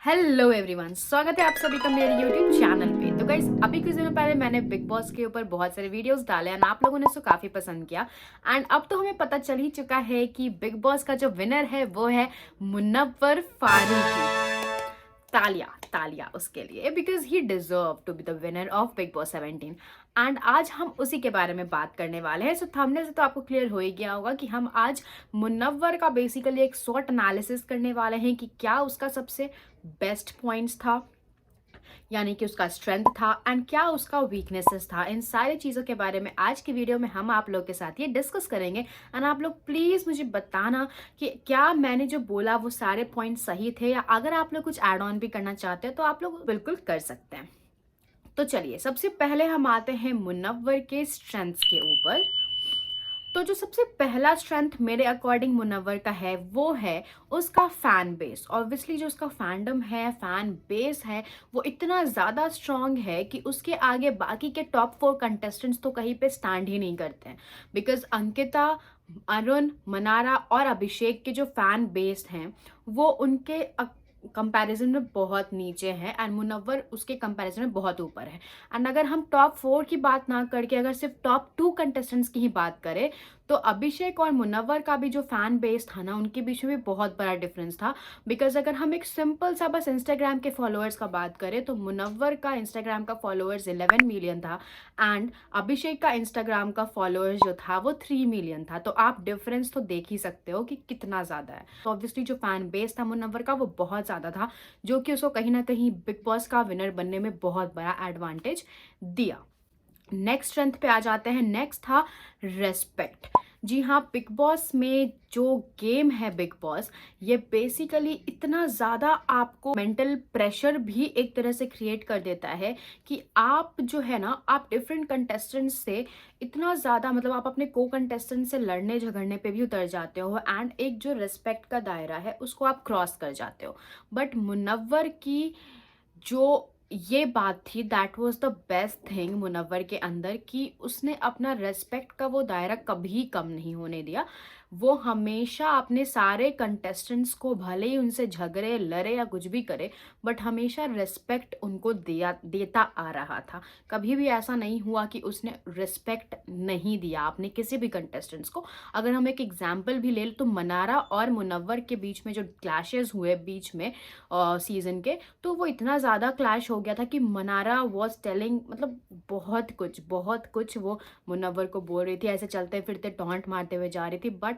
Hello everyone, स्वागत है आप सभी का मेरे यूट्यूब चैनल पे। तो गाइस, अभी कुछ दिनों पहले मैंने बिग बॉस के ऊपर बहुत सारे वीडियोस डाले एंड आप लोगों ने उसको काफी पसंद किया। एंड अब तो हमें पता चल ही चुका है कि बिग बॉस का जो विनर है वो है मुनव्वर फारूकी। तालिया तालिया उसके लिए, because he deserve to be the winner of Bigg Boss 17। And आज हम उसी के बारे में बात करने वाले हैं। सो थंबनेल से तो आपको क्लियर हो ही गया होगा कि हम आज मुनव्वर का बेसिकली एक शॉर्ट एनालिसिस करने वाले हैं कि क्या उसका सबसे बेस्ट पॉइंट्स था, यानी कि उसका स्ट्रेंथ था, एंड क्या उसका वीकनेसेस था। इन सारी चीज़ों के बारे में आज की वीडियो में हम आप लोग के साथ ये डिस्कस करेंगे। एंड आप लोग प्लीज़ मुझे बताना कि क्या मैंने जो बोला वो सारे पॉइंट सही थे, या अगर आप लोग कुछ ऐड ऑन भी करना चाहते हैं तो आप लोग बिल्कुल कर सकते हैं। तो चलिए, सबसे पहले हम आते हैं मुनव्वर के स्ट्रेंथ्स के ऊपर। तो जो सबसे पहला स्ट्रेंथ मेरे अकॉर्डिंग मुनव्वर का है वो है उसका फैन बेस। ऑब्वियसली जो उसका फैंडम है, फैन बेस है, वो इतना ज़्यादा स्ट्रांग है कि उसके आगे बाकी के टॉप 4 कंटेस्टेंट्स तो कहीं पे स्टैंड ही नहीं करते हैं। बिकॉज अंकिता, अरुण, मनारा और अभिषेक के जो फैन बेस हैं वो उनके कंपैरिजन में बहुत नीचे है, एंड मुनव्वर उसके कंपैरिजन में बहुत ऊपर है। एंड अगर हम टॉप 4 की बात ना करके अगर सिर्फ टॉप 2 कंटेस्टेंट्स की ही बात करें तो अभिषेक और मुनव्वर का भी जो फैन बेस था ना, उनके बीच में भी बहुत बड़ा डिफरेंस था। बिकॉज अगर हम एक सिंपल सा बस इंस्टाग्राम के फॉलोअर्स का बात करें तो मुनव्वर का इंस्टाग्राम का फॉलोअर्स 11 मिलियन था, एंड अभिषेक का इंस्टाग्राम का फॉलोअर्स जो था वो 3 मिलियन था। तो आप डिफरेंस तो देख ही सकते हो कि कितना ज़्यादा है। तो ऑब्वियसली जो फैन बेस था मुनव्वर का वो बहुत ज़्यादा था, जो कि उसको कहीं ना कहीं बिग बॉस का विनर बनने में बहुत बड़ा एडवांटेज दिया। नेक्स्ट स्ट्रेंथ पे आ जाते हैं। नेक्स्ट था रेस्पेक्ट। जी हाँ, बिग बॉस में जो गेम है बिग बॉस, ये बेसिकली इतना ज़्यादा आपको मेंटल प्रेशर भी एक तरह से क्रिएट कर देता है कि आप जो है ना, आप डिफरेंट कंटेस्टेंट्स से इतना ज़्यादा, मतलब आप अपने को कंटेस्टेंट से लड़ने झगड़ने पे भी उतर जाते हो, एंड एक जो रिस्पेक्ट का दायरा है उसको आप क्रॉस कर जाते हो। बट मुनव्वर की जो ये बात थी, that was the best thing Munawar के अंदर, कि उसने अपना रेस्पेक्ट का वो दायरा कभी कम नहीं होने दिया। वो हमेशा अपने सारे कंटेस्टेंट्स को, भले ही उनसे झगड़े लड़े या कुछ भी करे, बट हमेशा रेस्पेक्ट उनको देता आ रहा था। कभी भी ऐसा नहीं हुआ कि उसने रिस्पेक्ट नहीं दिया अपने किसी भी कंटेस्टेंट्स को। अगर हम एक एग्जाम्पल भी ले तो मनारा और मुनव्वर के बीच में जो क्लैशेस हुए बीच में सीजन के, तो वो इतना ज़्यादा क्लैश हो गया था कि मनारा वॉज टेलिंग, मतलब बहुत कुछ वो मुनव्वर को बोल रही थी, ऐसे चलते फिरते टॉन्ट मारते हुए जा रही थी। बट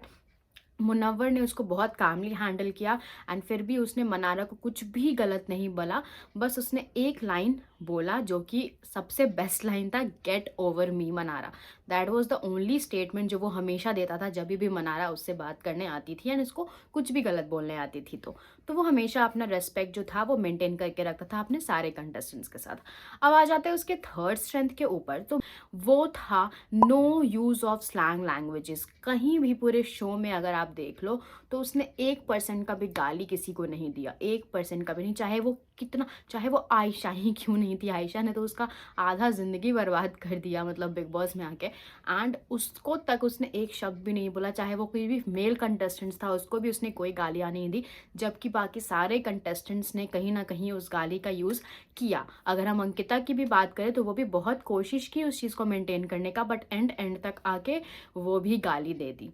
मुनव्वर ने उसको बहुत कामली हैंडल किया, एंड फिर भी उसने मनारा को कुछ भी गलत नहीं बोला। बस उसने एक लाइन बोला जो कि सबसे बेस्ट लाइन था, get over me Mannara. That was the only statement जो वो हमेशा देता था जब भी मनारा उससे बात करने आती थी एंड उसको कुछ भी गलत बोलने आती थी। तो वो हमेशा अपना रेस्पेक्ट जो था वो मेंटेन करके रखता था अपने सारे कंटेस्टेंट्स के साथ। अब आ जाते हैं उसके थर्ड स्ट्रेंथ के ऊपर। तो वो था no use of slang languages. कहीं भी पूरे शो में अगर आप देख लो तो उसने 1% का भी गाली किसी को नहीं दिया, 1% का भी नहीं। चाहे वो कितना, चाहे वो आयशा ही क्यों नहीं थी, आयशा ने तो उसका आधा ज़िंदगी बर्बाद कर दिया, मतलब बिग बॉस में आके। एंड उसको तक उसने एक शब्द भी नहीं बोला, चाहे वो कोई भी मेल कंटेस्टेंट्स था उसको भी उसने कोई गालियाँ नहीं दी। जबकि बाकी सारे कंटेस्टेंट्स ने कहीं ना कहीं उस गाली का यूज़ किया। अगर हम अंकिता की भी बात करें तो वो भी बहुत कोशिश की उस चीज़ को मेंटेन करने का, बट एंड तक आके वो भी गाली दे दी।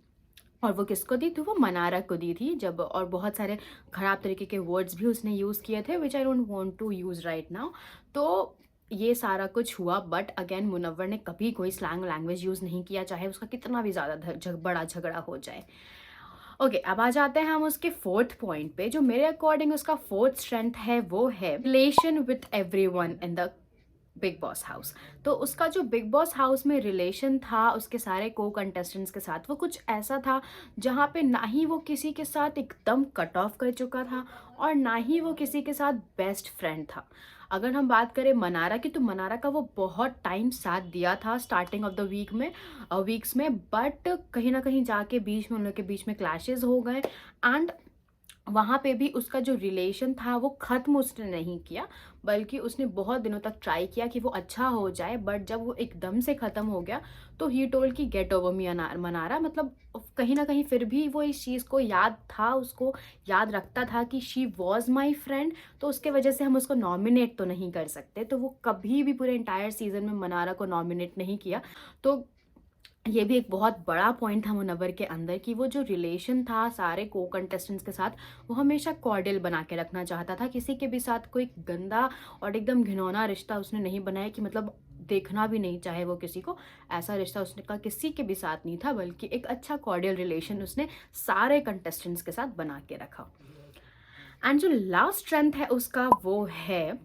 और वो किसको दी थी? वो मनारा को दी थी जब, और बहुत सारे ख़राब तरीके के वर्ड्स भी उसने यूज़ किए थे, which I don't want to use right now. तो ये सारा कुछ हुआ, बट अगेन मुनव्वर ने कभी कोई स्लैंग लैंग्वेज यूज़ नहीं किया, चाहे उसका कितना भी ज़्यादा बड़ा झगड़ा हो जाए। ओके, अब आ जाते हैं हम उसके फोर्थ पॉइंट पे। जो मेरे अकॉर्डिंग उसका फोर्थ स्ट्रेंथ है वो है relation with everyone in the big boss house. तो उसका जो बिग बॉस हाउस में रिलेशन था उसके सारे को कंटेस्टेंट्स के साथ, वो कुछ ऐसा था जहाँ पे ना ही वो किसी के साथ एकदम कट ऑफ कर चुका था और ना ही वो किसी के साथ बेस्ट फ्रेंड था। अगर हम बात करें मनारा की, तो मनारा का वो बहुत टाइम साथ दिया था स्टार्टिंग ऑफ द वीक्स में, बट कहीं ना कहीं जाके बीच में उन लोग के बीच में क्लैशेस हो गए, एंड वहाँ पे भी उसका जो रिलेशन था वो ख़त्म उसने नहीं किया, बल्कि उसने बहुत दिनों तक ट्राई किया कि वो अच्छा हो जाए। बट जब वो एकदम से ख़त्म हो गया तो ही टोल्ड कि गेट ओवर मी मनारा, मतलब कहीं न कहीं फिर भी वो इस चीज़ को याद था, उसको याद रखता था कि शी वाज़ माय फ्रेंड, तो उसके वजह से हम उसको नॉमिनेट तो नहीं कर सकते। तो वो कभी भी पूरे एंटायर सीज़न में मनारा को नॉमिनेट नहीं किया। तो ये भी एक बहुत बड़ा पॉइंट था मुनव्वर के अंदर कि वो जो रिलेशन था सारे को कंटेस्टेंट्स के साथ, वो हमेशा कॉर्डियल बना के रखना चाहता था। किसी के भी साथ कोई गंदा और एकदम घिनौना रिश्ता उसने नहीं बनाया कि मतलब देखना भी नहीं चाहे वो किसी को, ऐसा रिश्ता उसने का किसी के भी साथ नहीं था, बल्कि एक अच्छा कॉर्डियल रिलेशन उसने सारे कंटेस्टेंट्स के साथ बना के रखा। एंड जो लास्ट स्ट्रेंथ है उसका वो है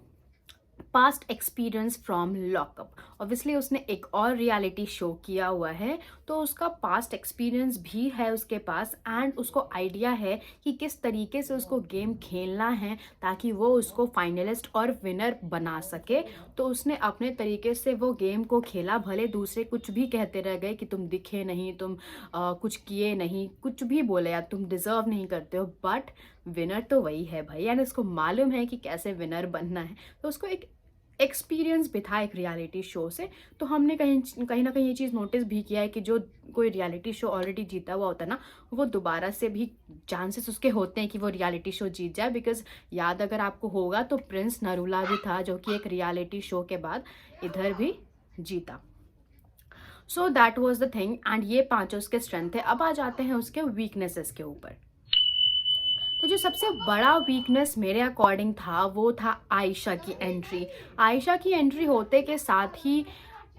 past experience from lockup. Obviously उसने एक और रियलिटी शो किया हुआ है, तो उसका पास्ट एक्सपीरियंस भी है उसके पास, एंड उसको आइडिया है कि किस तरीके से उसको गेम खेलना है ताकि वो उसको फाइनलिस्ट और विनर बना सके। तो उसने अपने तरीके से वो गेम को खेला, भले दूसरे कुछ भी कहते रह गए कि तुम दिखे नहीं, तुम कुछ किए नहीं, कुछ भी बोले या तुम डिजर्व नहीं करते हो, बट विनर तो वही है भाई, एंड उसको मालूम है कि कैसे विनर बनना है। तो उसको एक एक्सपीरियंस भी था एक रियलिटी शो से। तो हमने कहीं कहीं ना कहीं ये चीज़ नोटिस भी किया है कि जो कोई रियलिटी शो ऑलरेडी जीता हुआ होता है ना, वो दोबारा से भी चांसेस उसके होते हैं कि वो रियलिटी शो जीत जाए। बिकॉज याद अगर आपको होगा तो प्रिंस नरूला भी था जो कि एक रियलिटी शो के बाद इधर भी जीता। So that was the thing, and ये पांचों उसके स्ट्रेंथ है। अब आ जाते हैं उसके वीकनेसेस के ऊपर। तो जो सबसे बड़ा वीकनेस मेरे अकॉर्डिंग था वो था आयशा की एंट्री। आयशा की एंट्री होते के साथ ही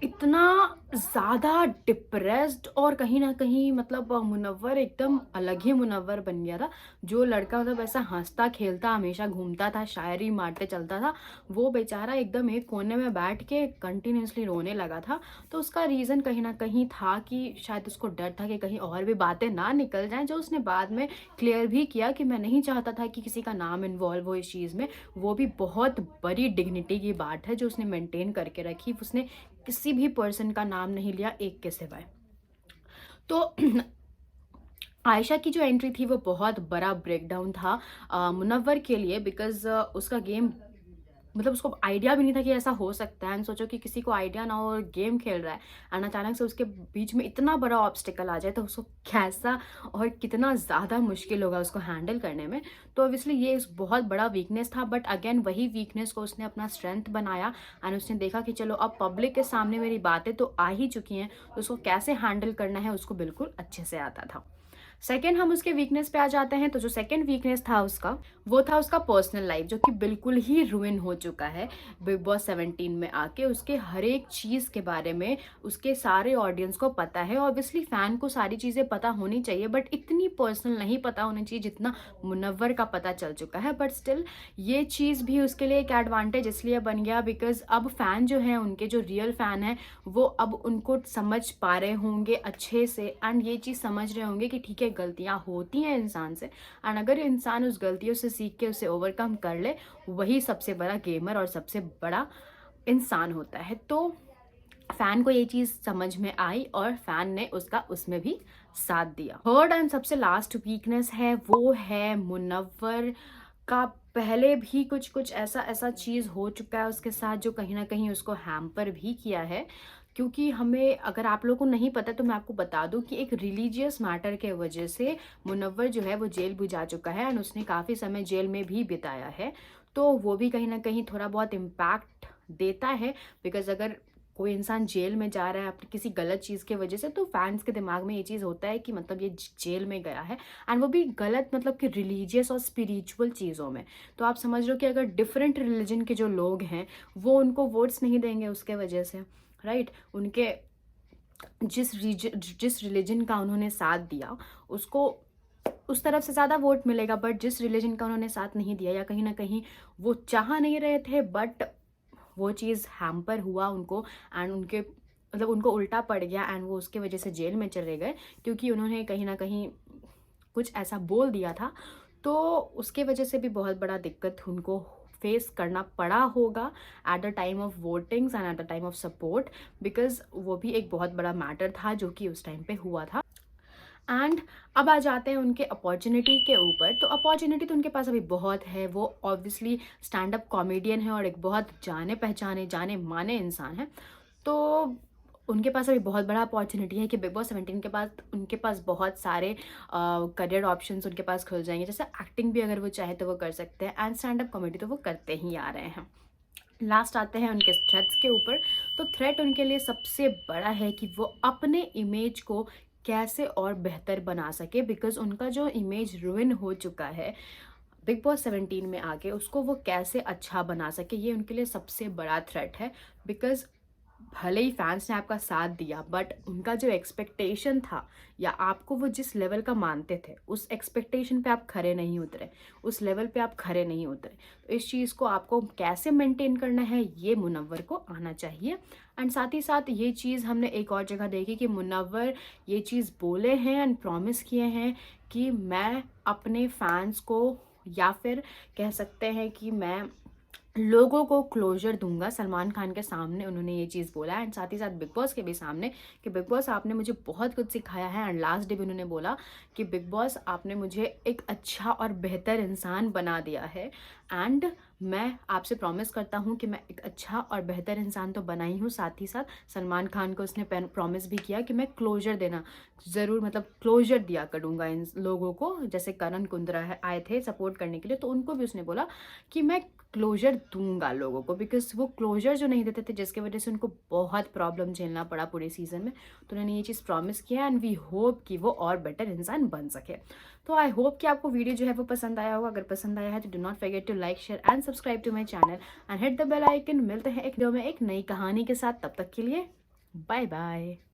इतना ज़्यादा डिप्रेस्ड और कहीं ना कहीं मतलब मुनव्वर एकदम अलग ही मुनव्वर बन गया था। जो लड़का मतलब ऐसा हंसता खेलता हमेशा घूमता था, शायरी मारते चलता था, वो बेचारा एकदम एक कोने में बैठ के कंटिन्यूसली रोने लगा था। तो उसका रीज़न कहीं ना कहीं था कि शायद उसको डर था कि कहीं और भी बातें ना निकल जाएं, जो उसने बाद में क्लियर भी किया कि मैं नहीं चाहता था कि किसी का नाम इन्वॉल्व हो इस चीज़ में। वो भी बहुत बड़ी डिग्निटी की बात है जो उसने मेंटेन करके रखी। उसने किसी भी पर्सन का नाम नहीं लिया एक के सिवाय। तो आयशा की जो एंट्री थी वो बहुत बड़ा ब्रेकडाउन था मुनव्वर के लिए। बिकॉज उसका गेम मतलब उसको आइडिया भी नहीं था कि ऐसा हो सकता है। एंड सोचो कि किसी को आइडिया ना हो और गेम खेल रहा है, एंड अचानक से उसके बीच में इतना बड़ा ऑब्स्टिकल आ जाए तो उसको कैसा और कितना ज़्यादा मुश्किल होगा उसको हैंडल करने में। तो ऑब्वियसली ये एक बहुत बड़ा वीकनेस था, बट अगेन वही वीकनेस को उसने अपना स्ट्रेंथ बनाया। एंड उसने देखा कि चलो अब पब्लिक के सामने मेरी बातें तो आ ही चुकी हैं, तो उसको कैसे हैंडल करना है उसको बिल्कुल अच्छे से आता था। सेकेंड हम उसके वीकनेस पे आ जाते हैं। तो जो सेकेंड वीकनेस था उसका वो था उसका पर्सनल लाइफ, जो कि बिल्कुल ही रुइन हो चुका है बिग बॉस 17 में आके। उसके हर एक चीज़ के बारे में उसके सारे ऑडियंस को पता है। ऑब्वियसली फैन को सारी चीज़ें पता होनी चाहिए, बट इतनी पर्सनल नहीं पता होनी चाहिए जितना मुनव्वर का पता चल चुका है। बट स्टिल ये चीज़ भी उसके लिए एक एडवांटेज इसलिए बन गया बिकॉज अब फैन जो हैं, उनके जो रियल फैन हैं, वो अब उनको समझ पा रहे होंगे अच्छे से, एंड ये चीज़ समझ रहे होंगे कि ठीक है गलतियां होती हैं इंसान से, एंड अगर इंसान उस गलतियों से सीख के उसे ओवरकम कर ले, वही सबसे बड़ा गेमर और सबसे बड़ा इंसान होता है। तो फैन को ये चीज़ समझ में आई और फैन ने उसका उसमें भी साथ दिया। थर्ड एंड सबसे लास्ट वीकनेस है वो है मुनव्वर का। पहले भी कुछ कुछ ऐसा ऐसा चीज़ हो चुका है उसके साथ जो कहीं ना कहीं उसको हैम्पर भी किया है। क्योंकि हमें, अगर आप लोगों को नहीं पता तो मैं आपको बता दूं कि एक रिलीजियस मैटर के वजह से मुनव्वर जो है वो जेल भी जा चुका है, एंड उसने काफ़ी समय जेल में भी बिताया है। तो वो भी कहीं ना कहीं थोड़ा बहुत इम्पैक्ट देता है। बिकॉज अगर कोई इंसान जेल में जा रहा है अपनी किसी गलत चीज़ की वजह से, तो फैंस के दिमाग में ये चीज़ होता है कि मतलब ये जेल में गया है, एंड वो भी गलत मतलब कि रिलीजियस और स्पिरिचुअल चीज़ों में। तो आप समझ लो कि अगर डिफरेंट रिलीजन के जो लोग हैं वो उनको वोट्स नहीं देंगे उसके वजह से, राइट। उनके जिस रिलीजन का उन्होंने साथ दिया उसको उस तरफ से ज़्यादा वोट मिलेगा, बट जिस रिलीजन का उन्होंने साथ नहीं दिया या कहीं ना कहीं वो चाह नहीं रहे थे, बट वो चीज़ हैम्पर हुआ उनको, एंड उनके मतलब उनको उल्टा पड़ गया, एंड वो उसके वजह से जेल में चले गए क्योंकि उन्होंने कहीं ना कहीं कुछ ऐसा बोल दिया था। तो उसके वजह से भी बहुत बड़ा दिक्कत उनको फेस करना पड़ा होगा at the time of votings and at the time of support. Because वो भी एक बहुत बड़ा मैटर था जो कि उस टाइम पे हुआ था। एंड अब आ जाते हैं उनके अपॉर्चुनिटी के ऊपर। तो अपॉर्चुनिटी तो उनके पास अभी बहुत है, वो ऑब्वियसली स्टैंड अप कॉमेडियन है और एक बहुत जाने पहचाने जाने माने इंसान है। तो उनके पास अभी बहुत बड़ा अपॉर्चुनिटी है कि बिग बॉस 17 के बाद उनके पास बहुत सारे करियर ऑप्शंस उनके पास खुल जाएंगे। जैसे एक्टिंग भी अगर वो चाहे तो वो कर सकते हैं, एंड स्टैंड अप कॉमेडी तो वो करते ही आ रहे हैं। लास्ट आते हैं उनके थ्रेट्स के ऊपर। तो थ्रेट उनके लिए सबसे बड़ा है कि वो अपने इमेज को कैसे और बेहतर बना सके, बिकॉज उनका जो इमेज रुइन हो चुका है बिग बॉस 17 में आके, उसको वो कैसे अच्छा बना सके, ये उनके लिए सबसे बड़ा थ्रेट है। बिकॉज भले ही फैंस ने आपका साथ दिया, बट उनका जो एक्सपेक्टेशन था या आपको वो जिस लेवल का मानते थे, उस एक्सपेक्टेशन पे आप खरे नहीं उतरे, उस लेवल पे आप खरे नहीं उतरे। तो इस चीज़ को आपको कैसे मेंटेन करना है, ये मुनव्वर को आना चाहिए। एंड साथ ही साथ ये चीज़ हमने एक और जगह देखी कि मुनव्वर ये चीज़ बोले हैं एंड प्रॉमिस किए हैं कि मैं अपने फैंस को, या फिर कह सकते हैं कि मैं लोगों को क्लोजर दूंगा। सलमान खान के सामने उन्होंने ये चीज़ बोला, एंड साथ ही साथ बिग बॉस के भी सामने कि बिग बॉस आपने मुझे बहुत कुछ सिखाया है। एंड लास्ट डे भी उन्होंने बोला कि बिग बॉस आपने मुझे एक अच्छा और बेहतर इंसान बना दिया है, एंड मैं आपसे प्रॉमिस करता हूँ कि मैं एक अच्छा और बेहतर इंसान तो बना ही हूँ, साथ ही साथ सलमान खान को उसने प्रॉमिस भी किया कि मैं क्लोजर देना ज़रूर, मतलब क्लोजर दिया करूँगा इन लोगों को। जैसे करण कुंद्रा है आए थे सपोर्ट करने के लिए, तो उनको भी उसने बोला कि मैं क्लोजर दूंगा लोगों को, बिकॉज वो क्लोजर जो नहीं देते थे, जिसकी वजह से उनको बहुत प्रॉब्लम झेलना पड़ा पूरे सीजन में। तो उन्होंने ये चीज़ प्रॉमिस किया, एंड वी होप कि वो और बेटर इंसान बन सके। तो आई होप कि आपको वीडियो जो है वो पसंद आया होगा। अगर पसंद आया है तो do not forget to like, share and subscribe to my channel and hit the bell icon. मिलते हैं एक वीडियो में एक नई कहानी के साथ, तब तक के लिए बाय बाय।